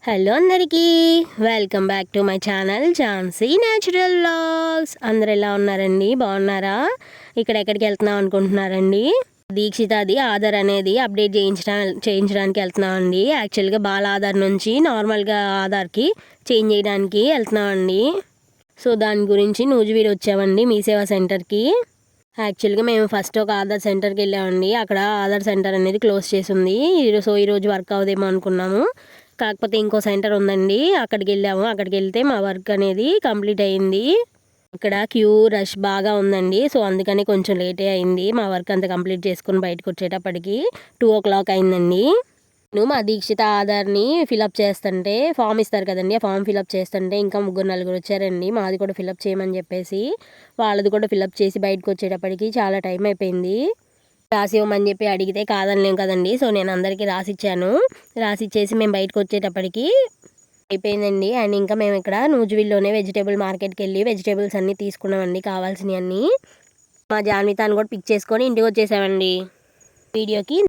Hello అందరికీ welcome back to my channel Jhansi natural vlogs. అందరు ఎలా ఉన్నారండి? బాగున్నారా? ఇక్కడ ఎక్కడికి వెళ్తున్నాం అనుకుంటున్నారండి? దీక్షితాది ఆధార్ అనేది అప్డేట్ చేయించడానికి వెళ్తున్నామండి. యాక్చువల్గా బాల ఆధార్ నుంచి నార్మల్గా ఆధార్కి చేంజ్ చేయడానికి వెళ్తున్నామండి. సో దాని గురించి నూజివీడు వచ్చామండి మీ సేవా సెంటర్కి. యాక్చువల్గా మేము ఫస్ట్ ఒక ఆధార్ సెంటర్కి వెళ్ళామండి. అక్కడ ఆధార్ సెంటర్ అనేది క్లోజ్ చేసి ఉంది. సో ఈరోజు వర్క్ అవుదేమో అనుకున్నాము. కాకపోతే ఇంకో సెంటర్ ఉందండి, అక్కడికి వెళ్ళాము. అక్కడికి వెళ్తే మా వర్క్ అనేది కంప్లీట్ అయ్యింది. ఇక్కడ క్యూ రష్ బాగా ఉందండి. సో అందుకని కొంచెం లేటే అయింది. మా వర్క్ అంతా కంప్లీట్ చేసుకుని బయటకు వచ్చేటప్పటికి 2 o'clock అయిందండి. నేను మా దీక్షిత ఆధార్ని ఫిలప్ చేస్తుంటే ఫామ్ ఇస్తారు కదండి, ఆ ఫామ్ ఫిలప్ చేస్తుంటే ఇంకా 3-4 వచ్చారండి. మాది కూడా ఫిలప్ చేయమని చెప్పేసి వాళ్ళది కూడా ఫిలప్ చేసి బయటకు వచ్చేటప్పటికి చాలా టైం అయిపోయింది. రాసి ఇవ్వమని చెప్పి అడిగితే కాదనలేం కదండి. సో నేను అందరికీ రాసిచ్చాను. రాసిచ్చేసి మేము బయటకు వచ్చేటప్పటికి అయిపోయిందండి. అండ్ ఇంకా మేము ఇక్కడ నూజివీడులోనే వెజిటేబుల్ మార్కెట్కి వెళ్ళి వెజిటేబుల్స్ అన్నీ తీసుకున్నామండి, కావాల్సినవి అన్నీ. మా జాన్వితాన్ని కూడా పిక్ చేసుకొని ఇంటికి వచ్చేసామండి. వీడియోకి